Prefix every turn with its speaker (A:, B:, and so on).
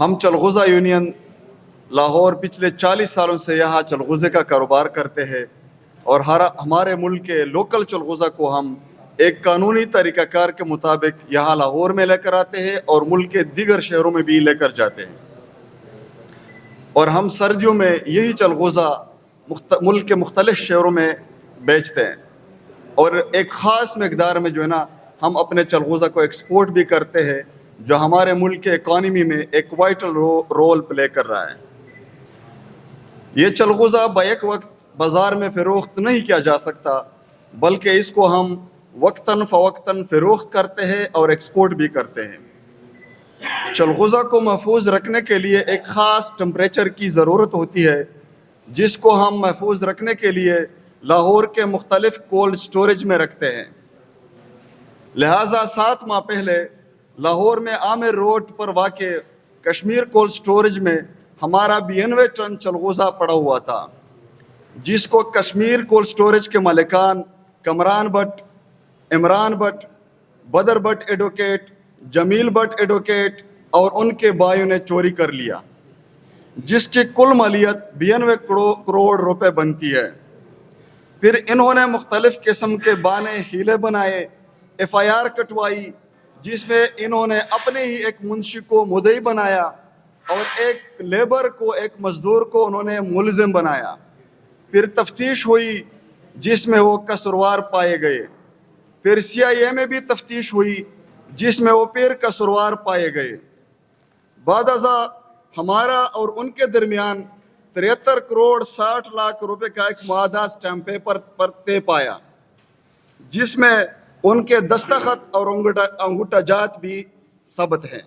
A: ہم چلغوزہ یونین لاہور پچھلے 40 سالوں سے یہاں چلغوزے کا کاروبار کرتے ہیں، اور ہمارے ملک کے لوکل چلغوزہ کو ہم ایک قانونی طریقہ کار کے مطابق یہاں لاہور میں لے کر آتے ہیں اور ملک کے دیگر شہروں میں بھی لے کر جاتے ہیں، اور ہم سردیوں میں یہی چلغوزہ ملک کے مختلف شہروں میں بیچتے ہیں، اور ایک خاص مقدار میں جو ہے نا ہم اپنے چلغوزہ کو ایکسپورٹ بھی کرتے ہیں، جو ہمارے ملک کے اکانومی میں ایک وائٹل رول پلے کر رہا ہے۔ یہ چلغوزہ بیک وقت بازار میں فروخت نہیں کیا جا سکتا، بلکہ اس کو ہم وقتاً فوقتاً فروخت کرتے ہیں اور ایکسپورٹ بھی کرتے ہیں۔ چلغوزہ کو محفوظ رکھنے کے لیے ایک خاص ٹمپریچر کی ضرورت ہوتی ہے، جس کو ہم محفوظ رکھنے کے لیے لاہور کے مختلف کولڈ سٹوریج میں رکھتے ہیں۔ لہٰذا 7 ماہ پہلے لاہور میں عامر روڈ پر واقع کشمیر کولڈ سٹوریج میں ہمارا 92 ٹن چلغوزہ پڑا ہوا تھا، جس کو کشمیر کولڈ سٹوریج کے مالکان کمران بٹ، عمران بٹ، بدر بٹ ایڈوکیٹ، جمیل بٹ ایڈوکیٹ اور ان کے بھائیوں نے چوری کر لیا، جس کی کل مالیت 92 کروڑ روپے بنتی ہے۔ پھر انہوں نے مختلف قسم کے بانے ہیلے بنائے، FIR کٹوائی، جس میں انہوں نے اپنے ہی ایک منشی کو مدعی بنایا اور ایک لیبر کو، ایک مزدور کو انہوں نے ملزم بنایا۔ پھر تفتیش ہوئی جس میں وہ قصوروار پائے گئے۔ پھر CIA میں بھی تفتیش ہوئی جس میں وہ پھر قصوروار پائے گئے۔ بعد ازاں ہمارا اور ان کے درمیان 73 کروڑ 60 لاکھ روپے کا ایک معاہدہ اسٹیمپ پیپر پر طے پایا، جس میں ان کے دستخط اور انگوٹھا جات بھی ثبت ہیں۔